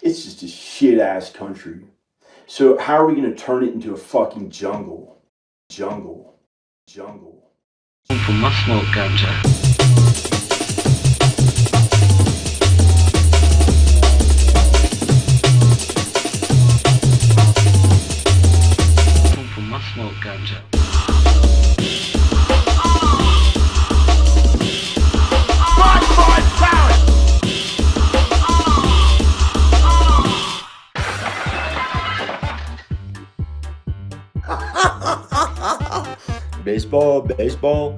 It's just a shit ass country. So how are we gonna turn it into a fucking jungle? Jungle. Jungle. For my smoke ganja. Smoke ganja. Baseball, baseball.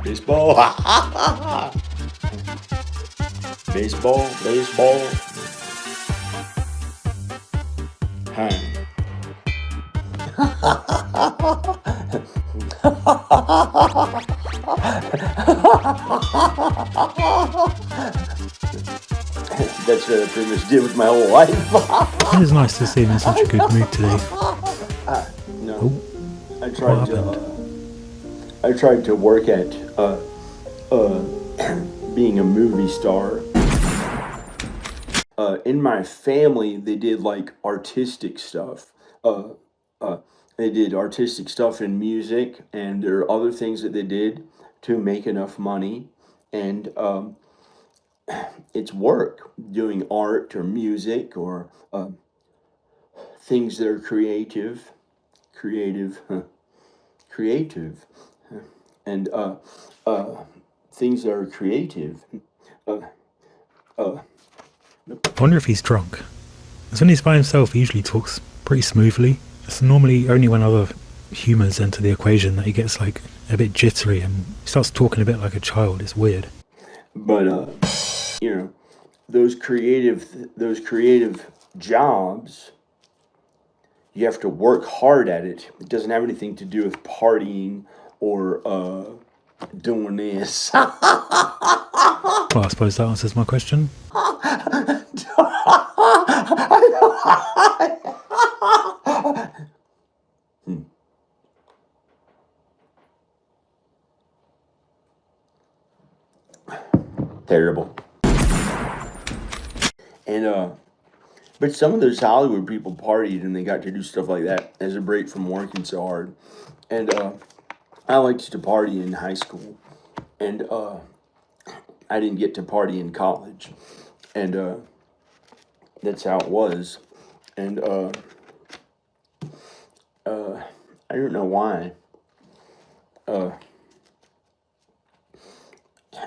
Baseball. Baseball, baseball. That's what I pretty much did with my whole life. It is nice to see him in such a good mood today. No, Oh, I tried to work at being a movie star. In my family, they did like artistic stuff. They did artistic stuff in music, and there are other things that they did to make enough money. And it's work doing art or music or things that are creative, and things that are creative. I wonder if he's drunk. Because when he's by himself, he usually talks pretty smoothly. It's normally only when other humans enter the equation that he gets like a bit jittery and starts talking a bit like a child. It's weird. But you know, those creative jobs, you have to work hard at it. It doesn't have anything to do with partying or doing this. Well, I suppose that answers my question. Terrible. And but some of those Hollywood people partied and they got to do stuff like that as a break from working so hard. And I liked to party in high school, and I didn't get to party in college, and that's how it was. And I don't know why.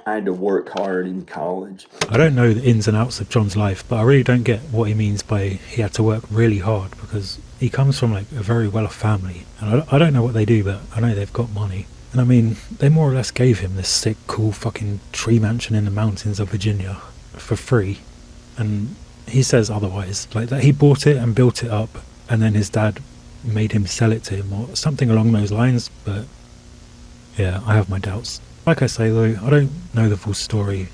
I had to work hard in college. I don't know the ins and outs of John's life, but I really don't get what he means by he had to work really hard, because he comes from like a very well-off family, and I don't know what they do, but I know they've got money. And I mean, they more or less gave him this sick, cool fucking tree mansion in the mountains of Virginia for free, and he says otherwise, like that he bought it and built it up, and then his dad made him sell it to him or something along those lines. But yeah, I have my doubts. Like I say though, I don't know the full story,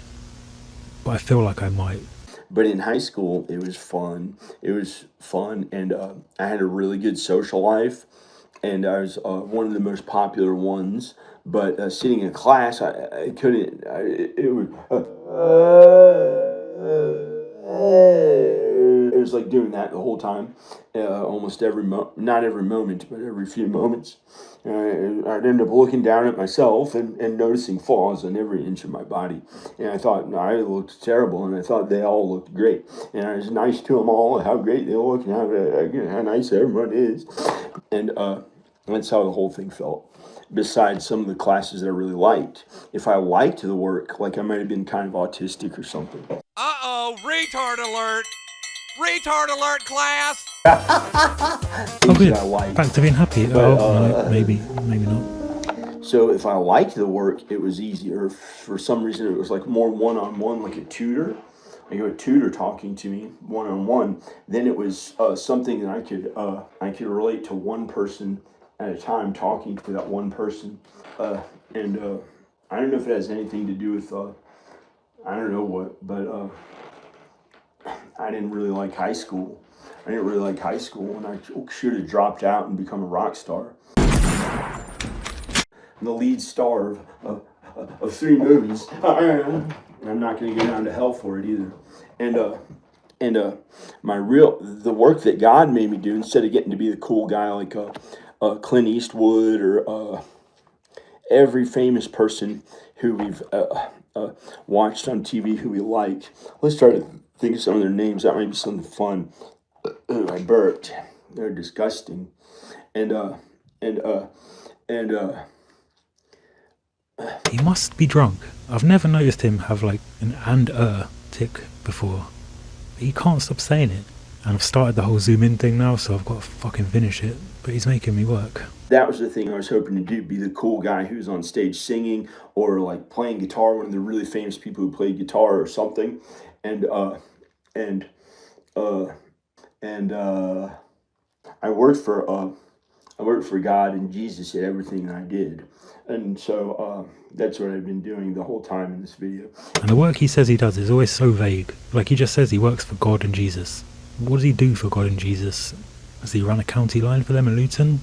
but I feel like I might. But in high school, it was fun. It was fun, and I had a really good social life, and I was one of the most popular ones. But sitting in class, I couldn't. It was like doing that the whole time, almost not every moment, but every few moments. I'd end up looking down at myself and noticing flaws in every inch of my body. And I thought I looked terrible, and I thought they all looked great. And I was nice to them all, how great they look, and how nice everyone is. And that's how the whole thing felt. Besides some of the classes that I really liked. If I liked the work, like I might have been kind of autistic or something. Uh-oh, retard alert! Retard alert, class! Oh good, back to being happy. But, no, maybe not. So if I liked the work, it was easier. For some reason, it was like more one-on-one, like a tutor. Like a tutor talking to me one-on-one. Then it was something that I could relate to one person at a time, talking to that one person. And I don't know if it has anything to do with, I don't know what, but I didn't really like high school. And I should have dropped out and become a rock star. I'm the lead star of of 3 movies. I'm not going to go down to hell for it either. And the work that God made me do, instead of getting to be the cool guy like Clint Eastwood or every famous person who we've watched on TV who we like. Let's try to think of some of their names. That might be something fun. I burped. They're disgusting. And He must be drunk. I've never noticed him have like an tick before. He can't stop saying it. And I've started the whole zoom in thing now, so I've got to fucking finish it. But he's making me work. that was the thing I was hoping to do, be the cool guy who's on stage singing or like playing guitar, one of the really famous people who played guitar or something. And I worked for God and Jesus at everything that I did. And so that's what I've been doing the whole time in this video. And the work he says he does is always so vague. Like, he just says he works for God and Jesus. What does he do for God and Jesus? Does he run a county line for them in Luton?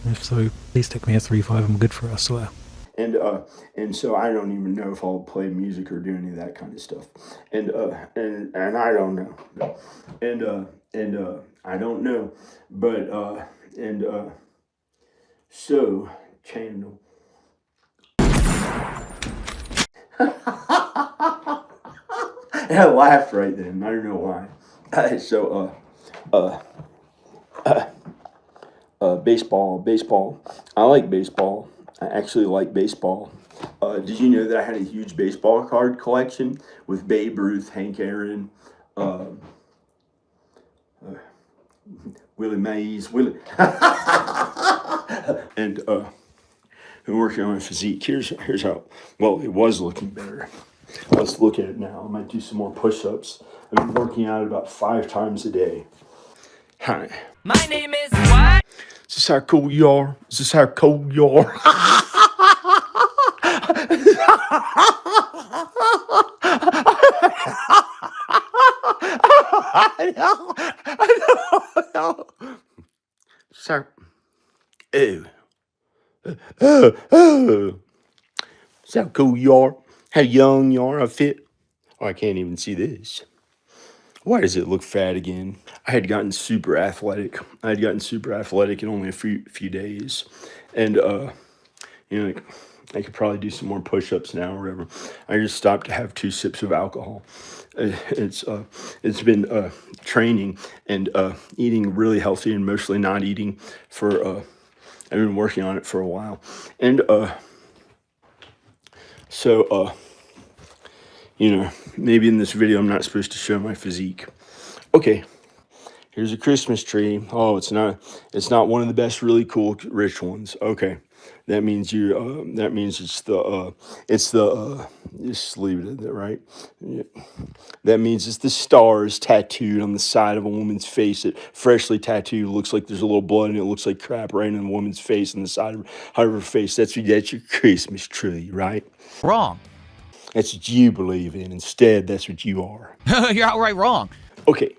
If so, please take me a 3-5. I'm good for it, I swear. And so I don't even know if I'll play music or do any of that kind of stuff. And I don't know. And I don't know. But so channel. And I laughed right then. I don't know why. Baseball. I like baseball. I actually like baseball. Did you know that I had a huge baseball card collection with Babe Ruth, Hank Aaron, Willie Mays, and been working on my physique. Here's how. Well, it was looking better. Let's look at it now. I might do some more push-ups. I've been working out about 5 times a day. Hi. My name is what? Is this how cool you are? Is this how cool you are? I know. So, see how cool you are? How young you are? How fit? Oh, I can't even see this. Why does it look fat again? I had gotten super athletic. In only a few days. And, I could probably do some more push-ups now or whatever. I just stopped to have 2 sips of alcohol. It's been training and eating really healthy and mostly not eating for, I've been working on it for a while. And maybe in this video I'm not supposed to show my physique. Okay, here's a Christmas tree. Oh, it's not one of the best really cool rich ones. Okay, that means just leave it at that, right? Yeah. That means it's the stars tattooed on the side of a woman's face. It freshly tattooed, looks like there's a little blood and it looks like crap right in the woman's face on the side of her face. That's your Christmas tree, right? Wrong. That's what you believe in. Instead, that's what you are. You're outright wrong. Okay,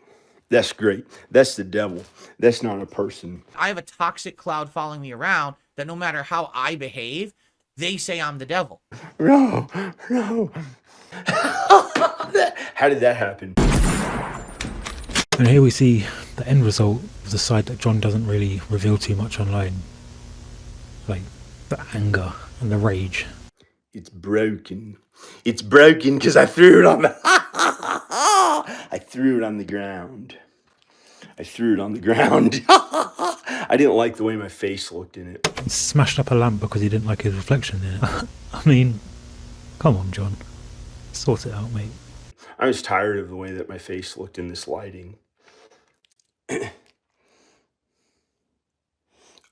that's great. That's the devil. That's not a person. I have a toxic cloud following me around that no matter how I behave, they say I'm the devil. No. How did that happen? And here we see the end result of the side that John doesn't really reveal too much online. Like, the anger and the rage. It's broken. It's broken because I threw it on the... I threw it on the ground. I didn't like the way my face looked in it. He smashed up a lamp because he didn't like his reflection in it. I mean, come on, John. Sort it out, mate. I was tired of the way that my face looked in this lighting.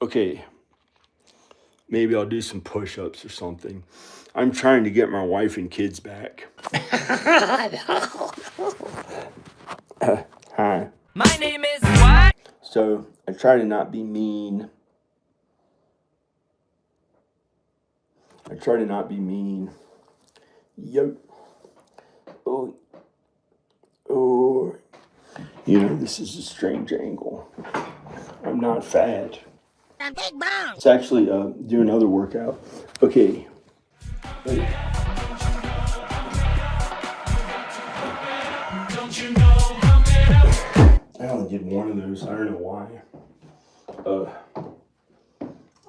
Okay. Maybe I'll do some push-ups or something. I'm trying to get my wife and kids back. Hi. My name is what? So, I try to not be mean. Yo. Oh. This is a strange angle. I'm not fat. I'm big bone. Let's actually do another workout. Okay. Wait. only did one of those. I don't know why.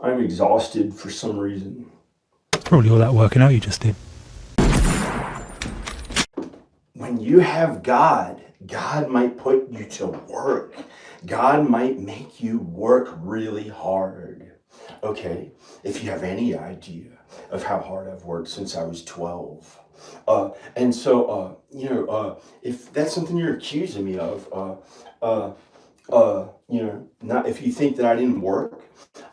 I'm exhausted for some reason. Probably all that working out you just did. When you have God, God might put you to work. God might make you work really hard. Okay, if you have any idea of how hard I've worked since I was 12. If that's something you're accusing me of, not if you think that I didn't work,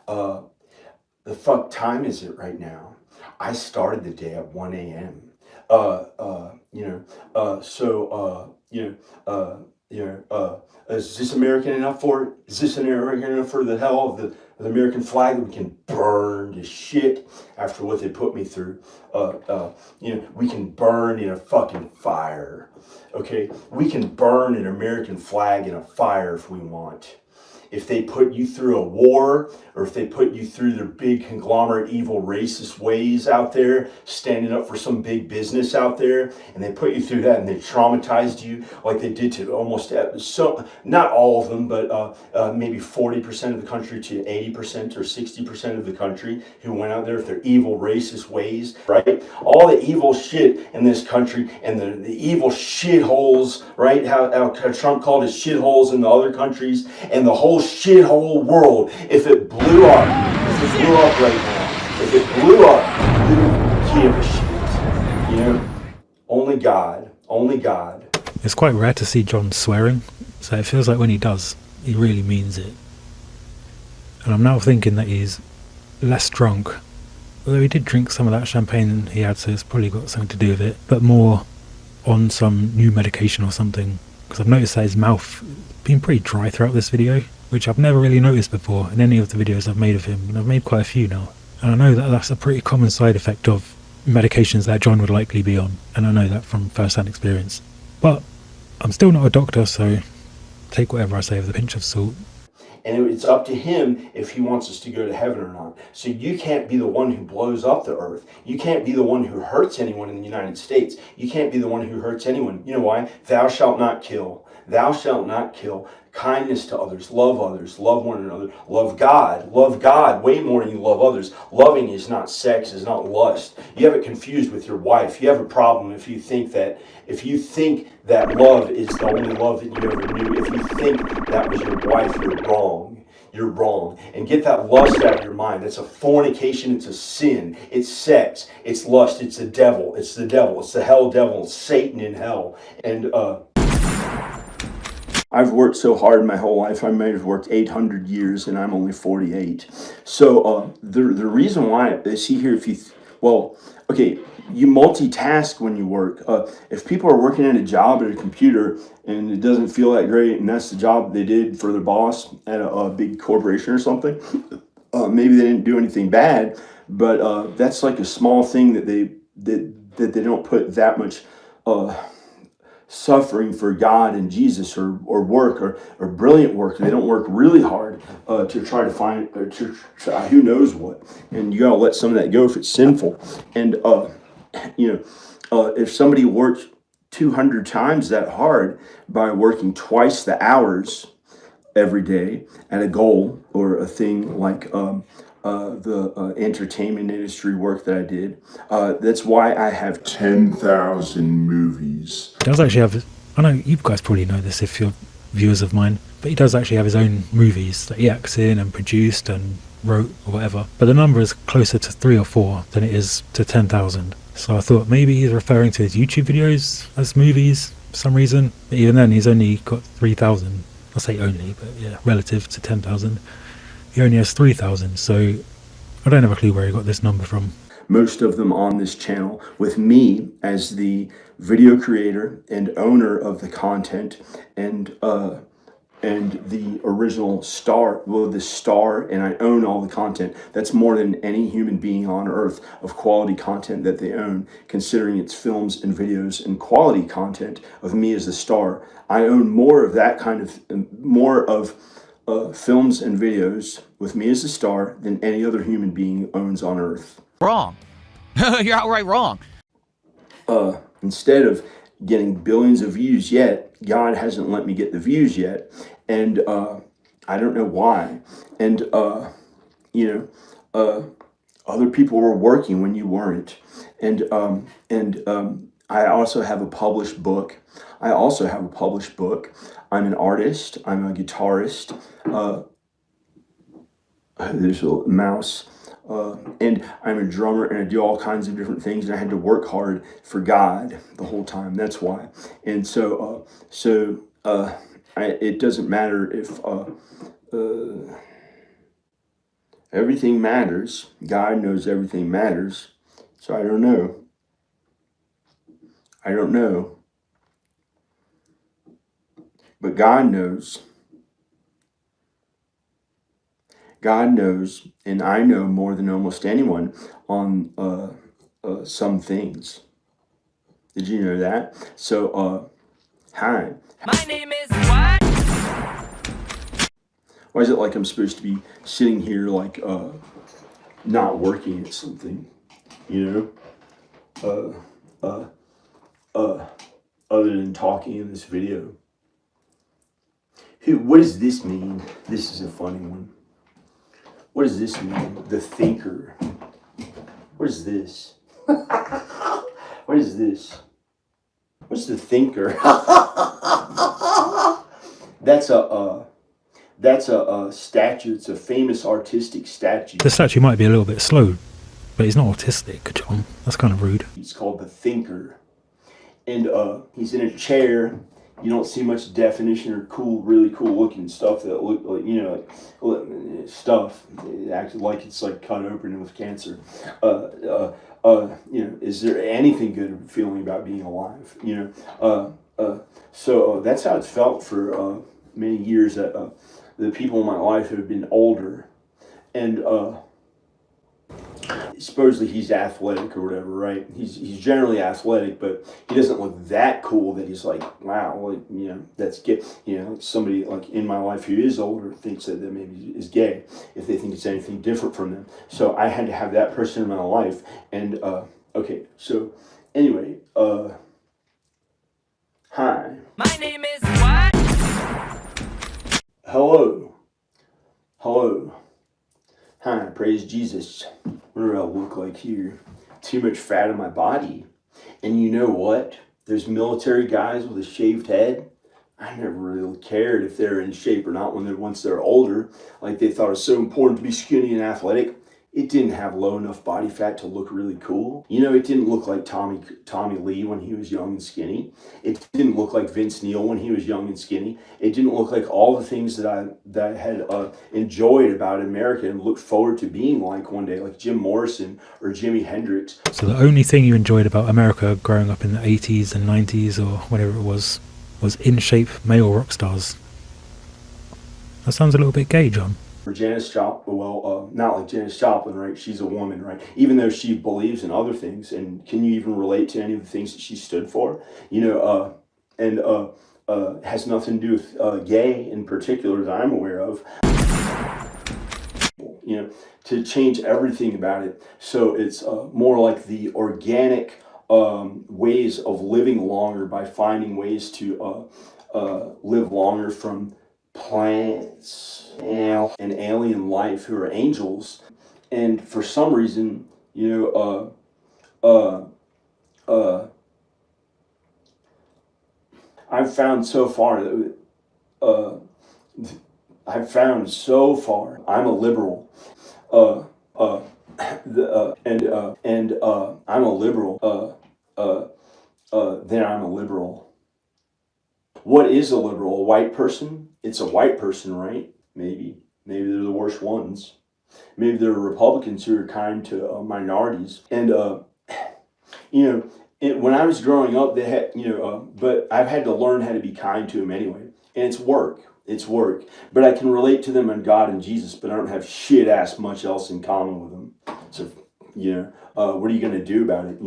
the fuck time is it right now? I started the day at 1 a.m. Is this American enough for it? Is this American enough for the hell of the American flag that we can burn to shit after what they put me through? We can burn in a fucking fire. Okay? We can burn an American flag in a fire if we want. If they put you through a war, or if they put you through their big conglomerate evil racist ways out there, standing up for some big business out there, and they put you through that and they traumatized you like they did to almost, not all of them, but maybe 40% of the country to 80% or 60% of the country who went out there with their evil racist ways, right? All the evil shit in this country and the evil shitholes, right? How Trump called it shitholes in the other countries, and the whole shithole world, if it blew up right now, if it blew up, who give a shit? You know? Only God. It's quite rare to see John swearing, so it feels like when he does, he really means it. And I'm now thinking that he's less drunk, although he did drink some of that champagne he had, so it's probably got something to do with it, but more on some new medication or something, because I've noticed that his mouth been pretty dry throughout this video, which I've never really noticed before in any of the videos I've made of him, and I've made quite a few now. And I know that that's a pretty common side effect of medications that John would likely be on, and I know that from first-hand experience. But I'm still not a doctor, so take whatever I say with a pinch of salt. And it's up to him if he wants us to go to heaven or not. So you can't be the one who blows up the earth. You can't be the one who hurts anyone in the United States. You can't be the one who hurts anyone. You know why? Thou shalt not kill. Thou shalt not kill. Kindness to others, love one another, love God way more than you love others. Loving is not sex, is not lust. You have it confused with your wife. You have a problem if you think that love is the only love that you ever knew. If you think that was your wife, you're wrong. And get that lust out of your mind. That's a fornication. It's a sin. It's sex. It's lust. It's the devil. It's the hell devil. It's Satan in hell. And I've worked so hard my whole life. I might have worked 800 years, and I'm only 48. So the reason why I see here, you multitask when you work. If people are working at a job at a computer and it doesn't feel that great, and that's the job they did for their boss at a big corporation or something, maybe they didn't do anything bad, but that's like a small thing that they don't put that much suffering for God and Jesus or work or brilliant work. They don't work really hard to try to find who knows what. And you gotta let some of that go if it's sinful. And if somebody works 200 times that hard by working twice the hours every day at a goal or a thing like the entertainment industry work that I did. That's why I have 10,000 movies. He does actually have, I know you guys probably know this if you're viewers of mine, but he does actually have his own movies that he acts in and produced and wrote or whatever. But the number is closer to 3 or 4 than it is to 10,000. So I thought maybe he's referring to his YouTube videos as movies for some reason. But even then, he's only got 3,000. I'll say only, but yeah, relative to 10,000. He only has 3,000, so I don't have a clue where he got this number from. Most of them on this channel, with me as the video creator and owner of the content and the original star, and I own all the content. That's more than any human being on earth of quality content that they own, considering it's films and videos and quality content of me as the star. I own more of that kind of, more of films and videos with me as the star than any other human being owns on earth. Wrong. You're outright wrong. Instead of getting billions of views yet. God hasn't let me get the views yet. And I don't know why. And, other people were working when you weren't. And I also have a published book. I'm an artist. I'm a guitarist. There's a mouse. And I'm a drummer, and I do all kinds of different things. And I had to work hard for God the whole time. That's why. And it doesn't matter if everything matters. God knows everything matters. So I don't know. But God knows. God knows, and I know more than almost anyone on some things. Did you know that? So, hi. My name is what? Why is it like I'm supposed to be sitting here like not working at something, other than talking in this video? What does this mean? This is a funny one. What does this mean? The thinker. What is this? What is this? What's the thinker? That's a statue. It's a famous artistic statue. The statue might be a little bit slow, but he's not autistic, John. That's kind of rude. He's called the thinker. And he's in a chair. You don't see much definition or really cool looking stuff that look like, stuff. It acted like it's like cut open with cancer. Is there anything good feeling about being alive? So that's how it's felt for many years that the people in my life have been older. And supposedly he's athletic or whatever, right? He's generally athletic, but he doesn't look that cool that he's like, wow, that's gay. Somebody like in my life who is older thinks that maybe is gay if they think it's anything different from them. So I had to have that person in my life. And okay, so anyway, hi. My name is what? Hello. Hi, praise Jesus. What do I look like here? Too much fat on my body. And you know what? There's military guys with a shaved head. I never really cared if they're in shape or not once they're older. Like they thought it was so important to be skinny and athletic. It didn't have low enough body fat to look really cool. It didn't look like Tommy Lee when he was young and skinny. It didn't look like Vince Neil when he was young and skinny. It didn't look like all the things that I had enjoyed about America and looked forward to being like one day, like Jim Morrison or Jimi Hendrix. So the only thing you enjoyed about America growing up in the 80s and 90s or whatever it was in-shape male rock stars. That sounds a little bit gay, John. For Janis Joplin, not like Janis Joplin, right? She's a woman, right? Even though she believes in other things, and can you even relate to any of the things that she stood for? Has nothing to do with gay in particular that I'm aware of. To change everything about it, so it's more like the organic ways of living longer by finding ways to live longer from plants and alien life who are angels. And for some reason, I've found so far I'm a liberal. I'm a liberal. Then I'm a liberal. What is a liberal? A white person? It's a white person, right? Maybe they're the worst ones. Maybe they're Republicans who are kind to minorities. And when I was growing up, they had but I've had to learn how to be kind to them anyway. And it's work. But I can relate to them on God and Jesus, but I don't have shit ass much else in common with them. So what are you going to do about it?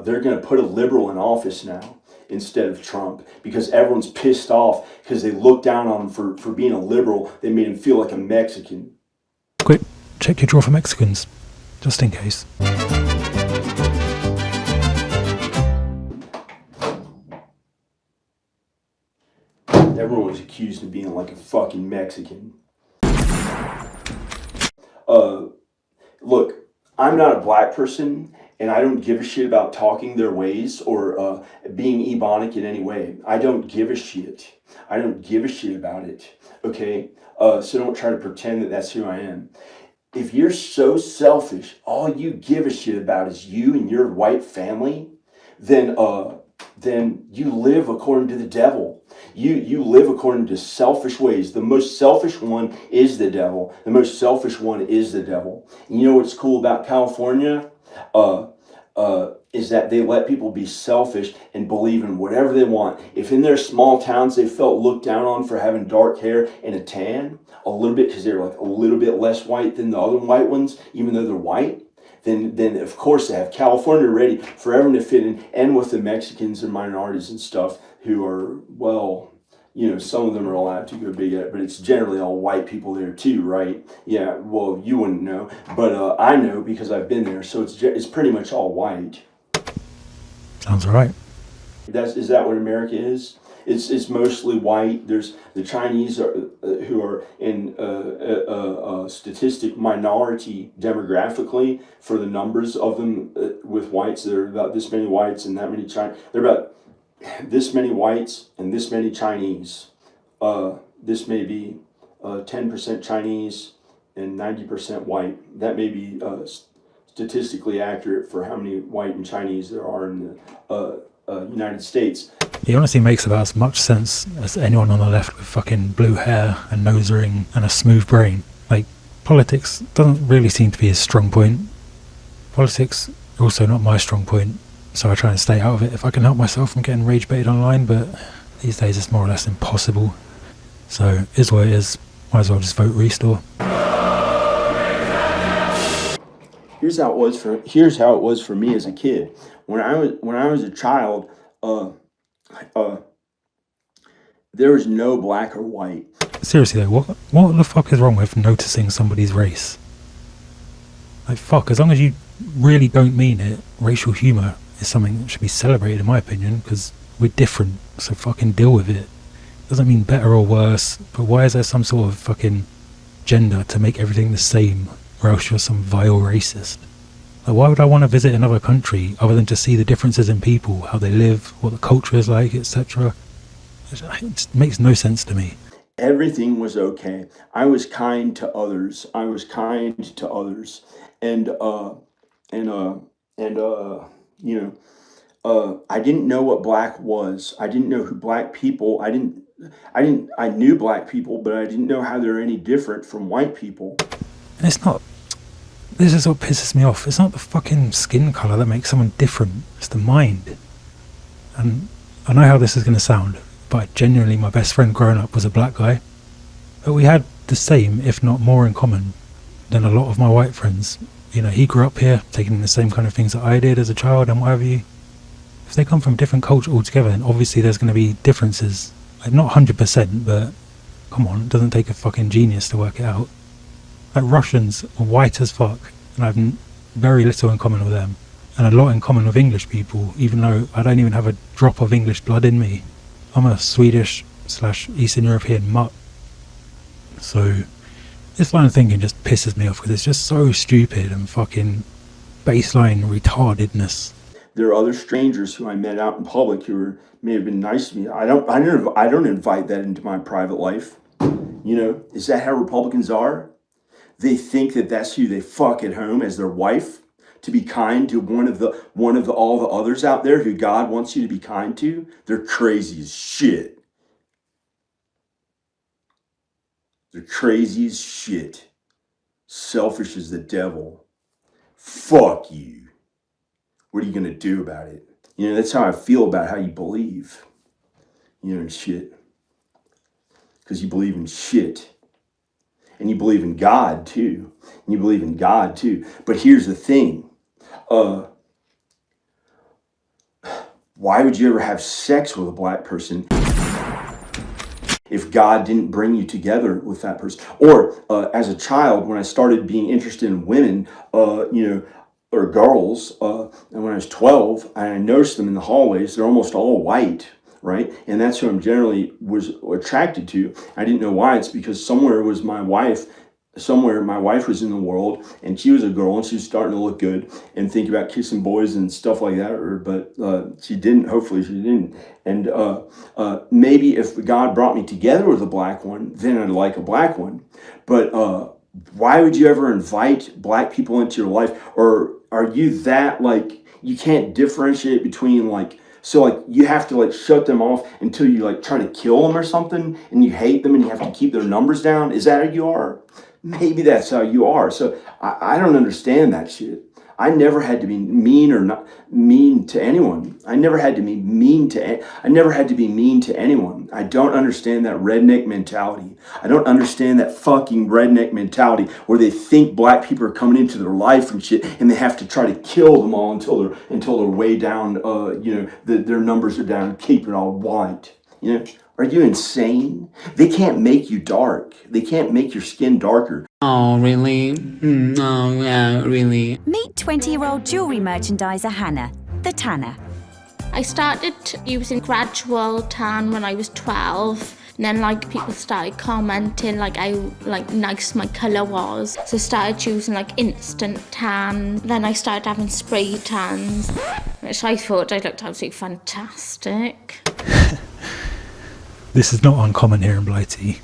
They're going to put a liberal in office now instead of Trump because everyone's pissed off because they look down on him for being a liberal. They made him feel like a Mexican. Quick, check your drawer for Mexicans, just in case. Everyone was accused of being like a fucking Mexican. Look, I'm not a black person, and I don't give a shit about talking their ways or being Ebonic in any way. I don't give a shit. I don't give a shit about it. Okay? So don't try to pretend that that's who I am. If you're so selfish, all you give a shit about is you and your white family, then you live according to the devil. You live according to selfish ways. The most selfish one is the devil. The most selfish one is the devil. And you know what's cool about California? Is that they let people be selfish and believe in whatever they want. If in their small towns they felt looked down on for having dark hair and a tan, a little bit because they're like a little bit less white than the other white ones, even though they're white, then of course they have California ready for everyone to fit in, and with the Mexicans and minorities and stuff who are, well, you know, some of them are allowed to go big at it, but it's generally all white people there too, right? Yeah, well, you wouldn't know, but I know because I've been there, so it's pretty much all white. Sounds all right. Is that what America is? It's mostly white. There's the Chinese who are in a statistic minority demographically for the numbers of them with whites. There are about this many whites and that many Chinese. There are about this many whites and this many Chinese. This may be 10% Chinese and 90% white. That may be statistically accurate for how many white and Chinese there are in the United States. He honestly makes about as much sense as anyone on the left with fucking blue hair, a nose ring, and a smooth brain. Like, politics doesn't really seem to be his strong point. Politics also not my strong point, so I try and stay out of it if I can help myself from getting rage baited online, but these days it's more or less impossible. So, is what it is. Might as well just vote Restore. Here's how it was for me as a kid. When I was a child, there was no black or white. Seriously though, what the fuck is wrong with noticing somebody's race? Like, fuck, as long as you really don't mean it, racial humour is something that should be celebrated in my opinion, because we're different, so fucking deal with it. Doesn't mean better or worse, but why is there some sort of fucking gender to make everything the same, or else you're some vile racist? Like, why would I want to visit another country other than to see the differences in people, how they live, what the culture is like, etc.? It just makes no sense to me. Everything was okay. I was kind to others. And I didn't know what black was. I didn't know who black people. I knew black people, but I didn't know how they're any different from white people. And it's not. This is what pisses me off. It's not the fucking skin colour that makes someone different. It's the mind. And I know how this is going to sound, but genuinely my best friend growing up was a black guy. But we had the same, if not more in common than a lot of my white friends. You know, he grew up here, taking the same kind of things that I did as a child and what have you. If they come from different culture altogether, then obviously there's going to be differences. Like, not 100%, but come on, it doesn't take a fucking genius to work it out. Like, Russians are white as fuck, and I have very little in common with them, and a lot in common with English people, even though I don't even have a drop of English blood in me. I'm a Swedish/Eastern European mutt. So this line of thinking just pisses me off because it's just so stupid and fucking baseline retardedness. There are other strangers who I met out in public who may have been nice to me. I don't invite that into my private life. You know, is that how Republicans are? They think that that's who they fuck at home as their wife, to be kind to one of all the others out there who God wants you to be kind to. They're crazy as shit. They're crazy as shit. Selfish as the devil. Fuck you. What are you gonna do about it? You know, that's how I feel about how you believe. You know, and shit. Because you believe in shit. And you believe in God too. And you believe in God too. But here's the thing. Why would you ever have sex with a black person if God didn't bring you together with that person? Or as a child, when I started being interested in women, or girls, and when I was 12, and I noticed them in the hallways, they're almost all white. right? And that's who I'm generally was attracted to. I didn't know why. It's because somewhere my wife was in the world, and she was a girl, and she was starting to look good and think about kissing boys and stuff like that. But she didn't. Hopefully, she didn't. And maybe if God brought me together with a black one, then I'd like a black one. But why would you ever invite black people into your life? Or are you that like you can't differentiate between like? So like you have to like shut them off until you like try to kill them or something, and you hate them and you have to keep their numbers down. Is that how you are? Maybe that's how you are. So I don't understand that shit. I never had to be mean or not mean to anyone. I never had to be mean to anyone. I don't understand that redneck mentality. I don't understand that fucking redneck mentality where they think black people are coming into their life and shit, and they have to try to kill them all until they're way down. Their numbers are down. Keep it all white. You know. Are you insane? They can't make you dark. They can't make your skin darker. Oh, really? Oh, yeah, really. Meet 20-year-old jewellery merchandiser Hannah, the Tanner. I started using gradual tan when I was 12. And then like people started commenting like nice my colour was. So I started using like instant tan. Then I started having spray tans, which I thought I looked absolutely fantastic. This is not uncommon here in Blighty.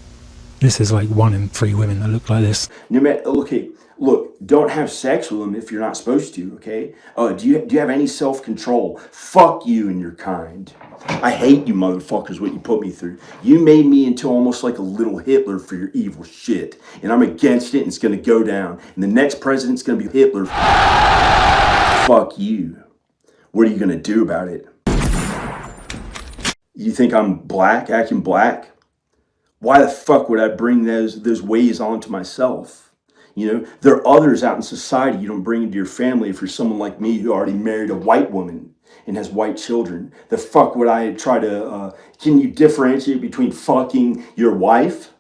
This is like 1 in 3 women that look like this. No matter, okay, look, don't have sex with them if you're not supposed to, okay? Do you have any self-control? Fuck you and your kind. I hate you motherfuckers, what you put me through. You made me into almost like a little Hitler for your evil shit. And I'm against it, and it's gonna go down. And the next president's gonna be Hitler. Fuck you. What are you gonna do about it? You think I'm black, acting black? Why the fuck would I bring those ways onto myself? You know, there are others out in society you don't bring into your family if you're someone like me who already married a white woman and has white children. The fuck would I try to, can you differentiate between fucking your wife?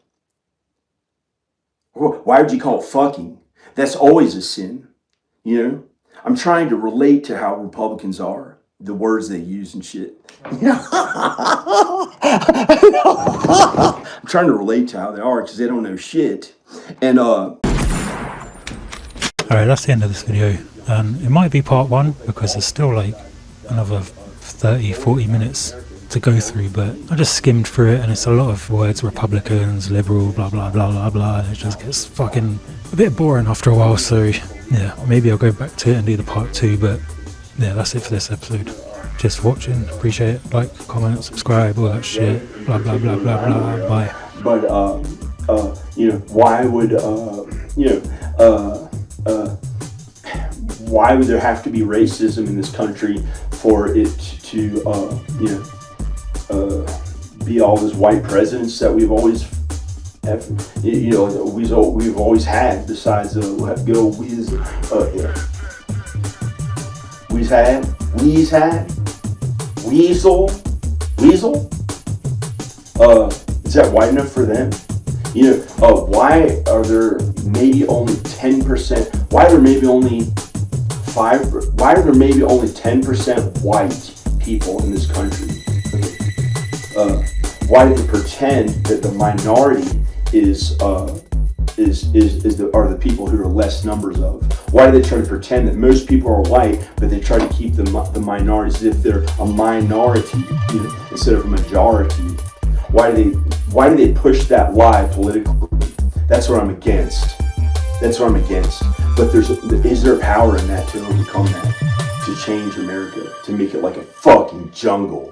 Why would you call it fucking? That's always a sin, you know? I'm trying to relate to how Republicans are. The words they use and shit. I'm trying to relate to how they are because they don't know shit. And Alright, that's the end of this video. It might be part 1 because there's still like another 30-40 minutes to go through, but I just skimmed through it and it's a lot of words, Republicans, liberal, blah blah blah blah blah, and it just gets fucking a bit boring after a while. So yeah, maybe I'll go back to it and do the part 2, but yeah, that's it for this episode. Just for watching, appreciate it. Like, comment, subscribe, all that shit. Blah blah blah blah blah. Bye. But why would why would there have to be racism in this country for it to be all those white presidents that we've always have, we've always had, besides good old Weasel. Is that white enough for them? Why are there maybe only 10%? Why are there maybe only 10% white people in this country? Why do they pretend that the minority are the people who are less numbers of? Why do they try to pretend that most people are white, but they try to keep the minorities as if they're a minority, instead of a majority? Why do they push that lie politically? That's what I'm against. But is there power in that to overcome that, to change America, to make it like a fucking jungle?